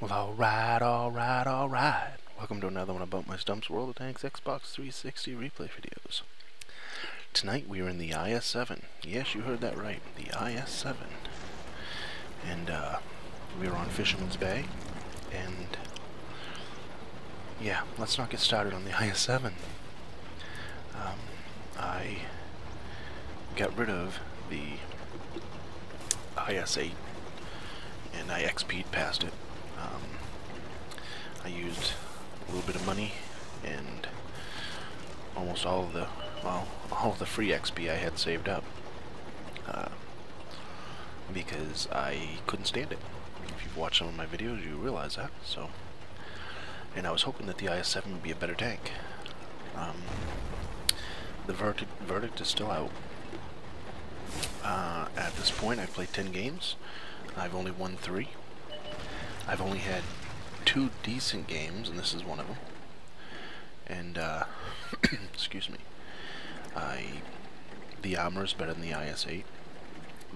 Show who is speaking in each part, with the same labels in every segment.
Speaker 1: Well, alright, alright, alright. Welcome to another one of BumpmyStump's World of Tanks Xbox 360 replay videos. Tonight we are in the IS-7. Yes, you heard that right, the IS-7. And, we are on Fisherman's Bay. And, yeah, let's not get started on the IS-7. I got rid of the IS-8 and I XP'd past it. I used a little bit of money and almost all of the free XP I had saved up because I couldn't stand it. If you've watched some of my videos, you realize that. So, and I was hoping that the IS-7 would be a better tank. The verdict is still out. At this point, I've played 10 games. I've only won 3. I've only had 2 decent games, and this is one of them. And, excuse me. The armor is better than the IS-8.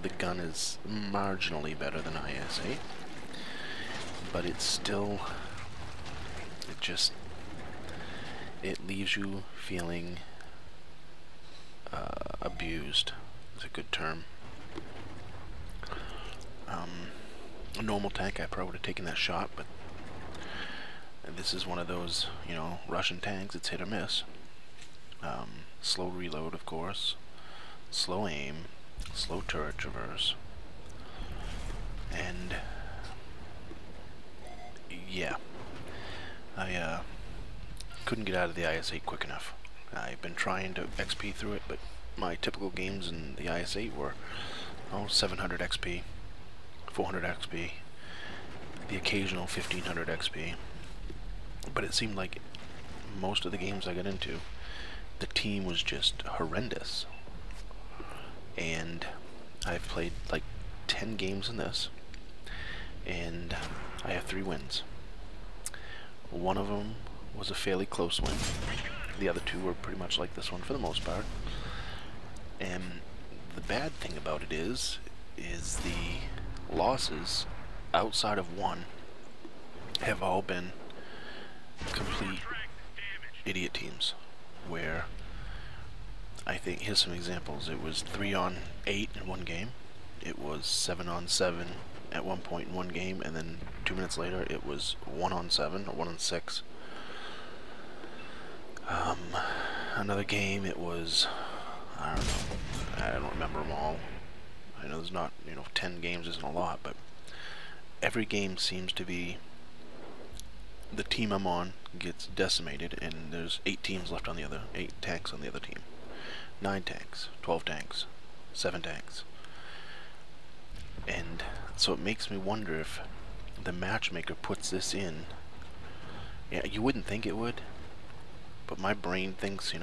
Speaker 1: The gun is marginally better than IS-8. But it's still... it leaves you feeling abused, is a good term. A normal tank, I probably would have taken that shot, but this is one of those, you know, Russian tanks. It's hit or miss. Slow reload, of course. Slow aim. Slow turret traverse. And yeah, I couldn't get out of the IS-8 quick enough. I've been trying to XP through it, but my typical games in the IS-8 were 700 XP, 400 XP, the occasional 1500 XP. But it seemed like most of the games I got into, the team was just horrendous. And I've played like 10 games in this, and I have 3 wins. One of them was a fairly close win. The other 2 were pretty much like this one for the most part. And the bad thing about it is the losses outside of one have all been complete idiot teams, where I think, here's some examples. It was 3 on 8 in one game. It was 7 on 7 at one point in one game, and then 2 minutes later it was 1 on 7 or 1 on 6. Another game, it was, I don't know, I don't remember them all. I know there's not, 10 games isn't a lot, but every game seems to be, the team I'm on gets decimated, and there's 8 teams left on the other, 8 tanks on the other team. 9 tanks, 12 tanks, 7 tanks. And so it makes me wonder if the matchmaker puts this in. Yeah, you wouldn't think it would, but my brain thinks,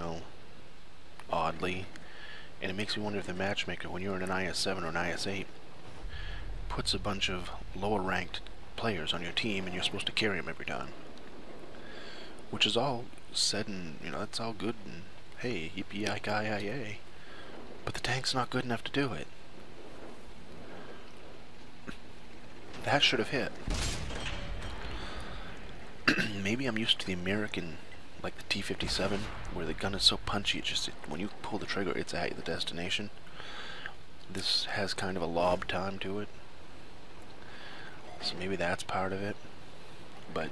Speaker 1: oddly. And it makes me wonder if the matchmaker, when you're in an IS-7 or an IS-8, puts a bunch of lower ranked players on your team and you're supposed to carry them every time. Which is all said and, that's all good and hey, yippee-yi-ki-yi-yay. But the tank's not good enough to do it. That should have hit. Maybe I'm used to the American, like the T-57, where the gun is so punchy, when you pull the trigger, it's at the destination. This has kind of a lob time to it. So maybe that's part of it. But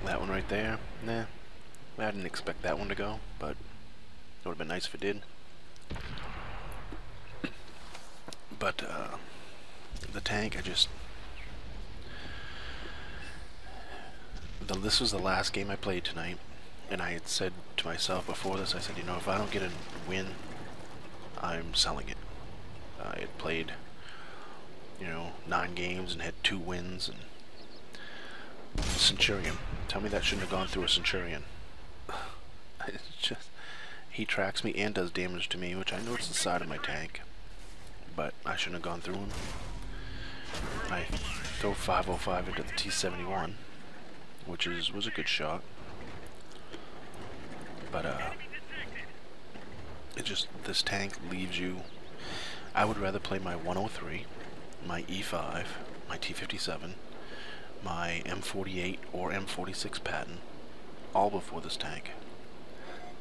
Speaker 1: that one right there, nah. I didn't expect that one to go, but it would have been nice if it did. But, the tank, this was the last game I played tonight, and I had said to myself before this, I said, if I don't get a win, I'm selling it. I had played, 9 games and had 2 wins, and Centurion. Tell me that shouldn't have gone through a Centurion. It's just, he tracks me and does damage to me, which I know it's the side of my tank, but I shouldn't have gone through him. I throw 505 into the T-71, which was a good shot, but this tank leaves you. I would rather play my 103, my E5, my T57, my M48 or M46 Patton, all before this tank.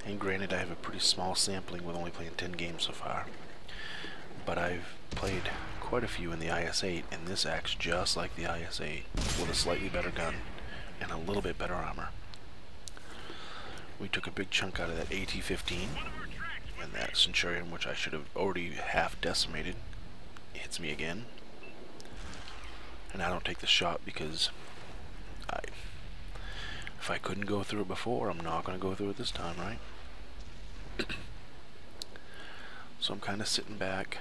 Speaker 1: And granted, I have a pretty small sampling with only playing 10 games so far, but I've played quite a few in the IS-8, and this acts just like the IS-8, with a slightly better gun and a little bit better armor. We took a big chunk out of that AT-15, and that Centurion, which I should have already half decimated, hits me again. And I don't take the shot because if I couldn't go through it before, I'm not going to go through it this time, right? So I'm kind of sitting back,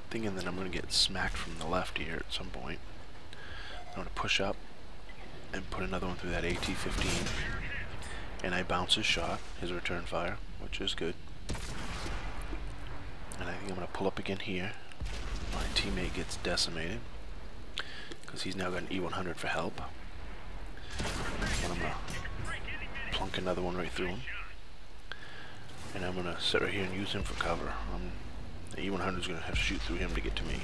Speaker 1: thinking that I'm going to get smacked from the left here at some point. I'm going to push up and put another one through that AT-15, and I bounce his shot, his return fire, which is good. And I think I'm going to pull up again here. My teammate gets decimated because he's now got an E100 for help. And I'm going to plunk another one right through him. And I'm going to sit right here and use him for cover. The E100 is going to have to shoot through him to get to me.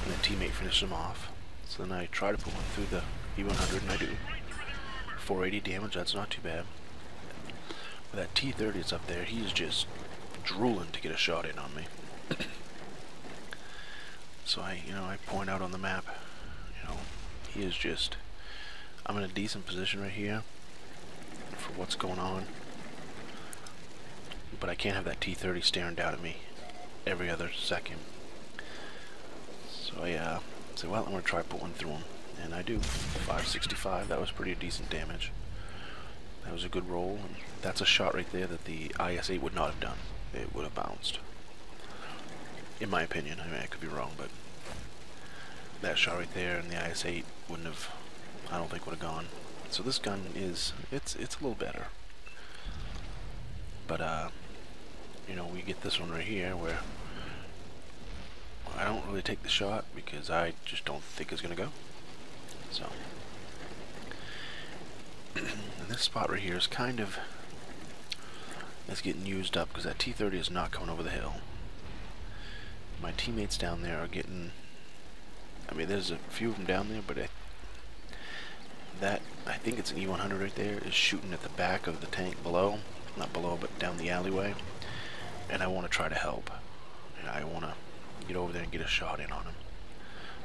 Speaker 1: And the teammate finishes him off. So then I try to put one through the E100, and I do. 480 damage, that's not too bad. But that T-30 is up there, he's just drooling to get a shot in on me. So I point out on the map, he is just, I'm in a decent position right here for what's going on. But I can't have that T-30 staring down at me every other second. So I say, well, I'm going to try to put one through him. And I do. 565, that was pretty decent damage. That was a good roll, and that's a shot right there that the IS-8 would not have done. It would have bounced. In my opinion, I mean, I could be wrong, but that shot right there and the IS-8 wouldn't have, I don't think would have gone. So this gun is, it's a little better. But, we get this one right here where I don't really take the shot because I just don't think it's going to go. So, and this spot right here is kind of, it's getting used up because that T-30 is not coming over the hill. My teammates down there are getting, I mean, there's a few of them down there, but I think it's an E100 right there, is shooting at the back of the tank below. Not below, but down the alleyway. And I want to try to help. And I want to get over there and get a shot in on him.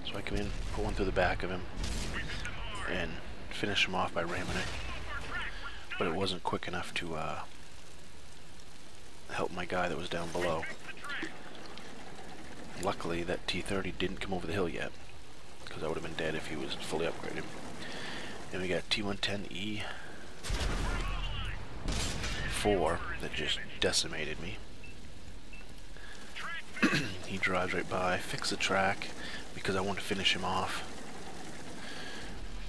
Speaker 1: So I come in, put one through the back of him, and finish him off by ramming it. But it wasn't quick enough to help my guy that was down below. Luckily, that T-30 didn't come over the hill yet, because I would have been dead if he was fully upgraded. And we got T-110E 4 that just decimated me. He drives right by, fix the track because I want to finish him off.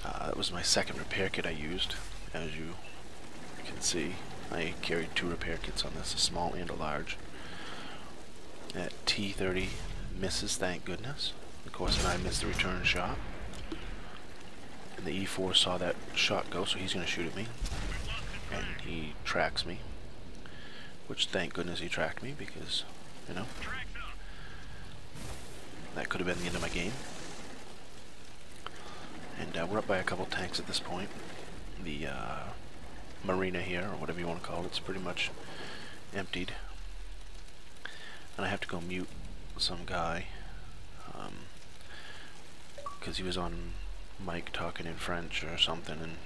Speaker 1: That was my second repair kit I used. As you can see, I carried 2 repair kits on this, a small and a large. That T-30 misses, thank goodness. Of course, and I missed the return shot. And the E4 saw that shot go, so he's going to shoot at me. And he tracks me. Which, thank goodness he tracked me, because, that could have been the end of my game. And we're up by a couple tanks at this point. The marina here, or whatever you want to call it, it's pretty much emptied. And I have to go mute some guy. Because he was on mic talking in French or something, and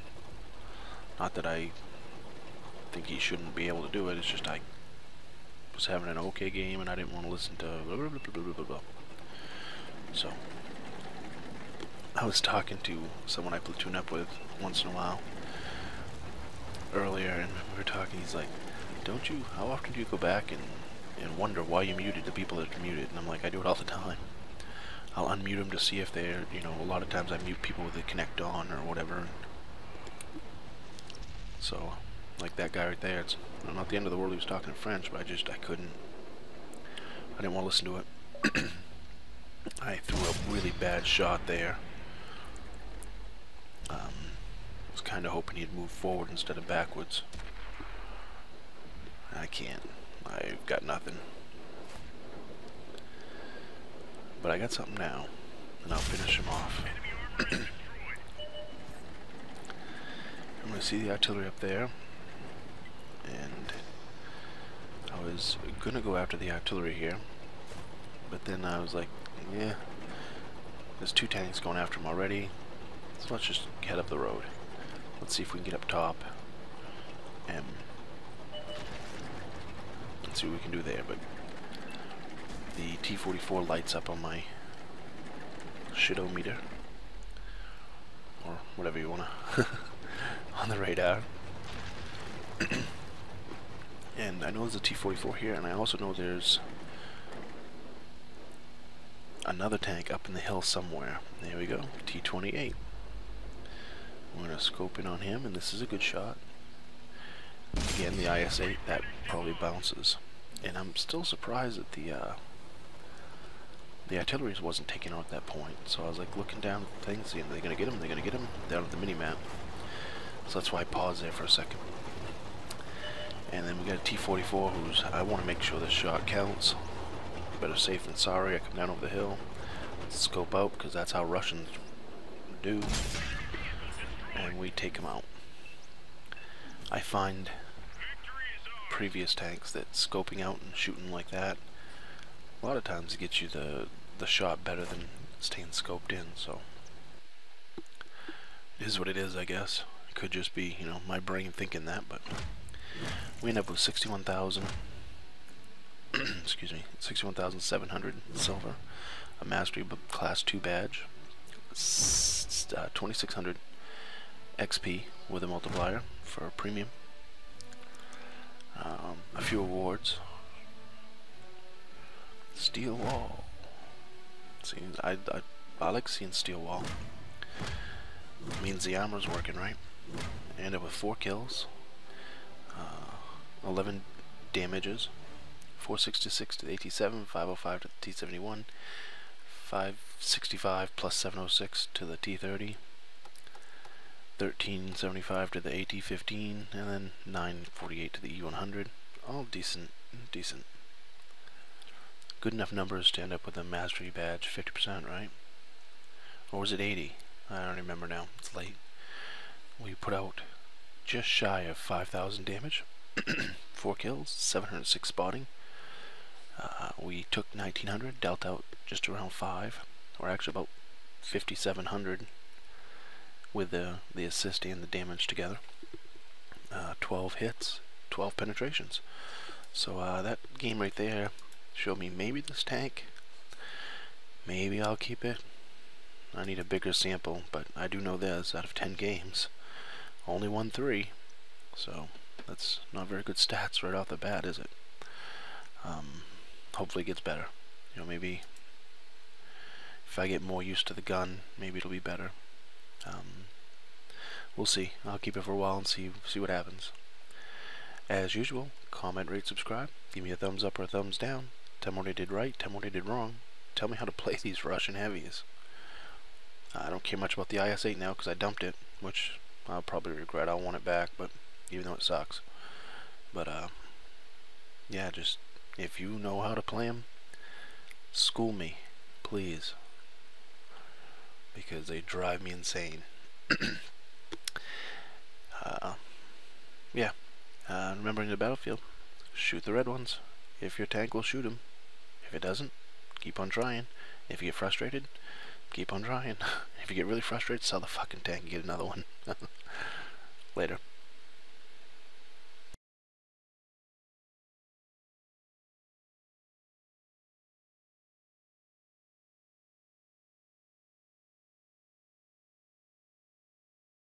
Speaker 1: not that I think he shouldn't be able to do it, it's just I was having an okay game and I didn't want to listen to blah, blah, blah, blah, blah, blah, blah. So I was talking to someone I platoon up with once in a while earlier, and we were talking, he's like, how often do you go back and wonder why you muted the people that are muted? And I'm like, I do it all the time. I'll unmute them to see if they're, a lot of times I mute people that connect on or whatever. So, like that guy right there, it's not the end of the world, he was talking in French, but I didn't want to listen to it. I threw a really bad shot there. Was kind of hoping he'd move forward instead of backwards. I can't. I've got nothing. But I got something now, and I'll finish him off. I'm going to see the artillery up there, and I was going to go after the artillery here, but then I was like, yeah, there's 2 tanks going after him already, so let's just head up the road. Let's see if we can get up top, and let's see what we can do there. But the T-44 lights up on my shitometer, or whatever you wanna, on the radar. And I know there's a T-44 here, and I also know there's another tank up in the hill somewhere. There we go, T-28. We're gonna scope in on him, and this is a good shot. Again, the IS-8, that probably bounces. And I'm still surprised that the artillery wasn't taken out at that point. So I was like looking down at things, seeing, are they gonna get him? They're gonna get him down at the mini-map. So that's why I paused there for a second. And then we got a T-44 who's, I want to make sure this shot counts. Better safe than sorry. I come down over the hill, scope out, because that's how Russians do. And we take him out. I find previous tanks that scoping out and shooting like that, a lot of times it gets you the shot better than staying scoped in. So it is what it is, I guess. It could just be, you know, my brain thinking that, but we end up with 61,000 excuse me, 61,700 silver, a mastery class 2 badge, 2,600 XP with a multiplier for a premium, a few awards, steel wall. See, I like seeing steel wall. It means the armor's working right. I end up with 4 kills, 11 damages, 466 to the AT-7, 505 to the T-71, 565 plus 706 to the T-30, 1375 to the AT-15, and then 948 to the E-100. All decent. Good enough numbers to end up with a mastery badge, 50%, right? Or was it 80? I don't remember now. It's late. We put out just shy of 5,000 damage, 4 kills, 706 spotting. We took 1,900, dealt out just around 5, or actually about 5,700 with the assist and the damage together. 12 hits, 12 penetrations. So that game right there showed me maybe this tank, maybe I'll keep it. I need a bigger sample, but I do know this, out of 10 games, only won 3. So that's not very good stats right off the bat, is it? Hopefully it gets better. You know, maybe if I get more used to the gun, maybe it'll be better. We'll see. I'll keep it for a while and see what happens. As usual, comment, rate, subscribe. Give me a thumbs up or a thumbs down. Tell me what I did right, tell me what I did wrong. Tell me how to play these Russian heavies. I don't care much about the IS-8 now because I dumped it, which I'll probably regret. I'll want it back, but even though it sucks. But yeah, just if you know how to play them, school me, please, because they drive me insane. Yeah, remembering the battlefield, shoot the red ones. If your tank will shoot them. If it doesn't, keep on trying. If you get frustrated, keep on trying. If you get really frustrated, sell the fucking tank and get another one. Later.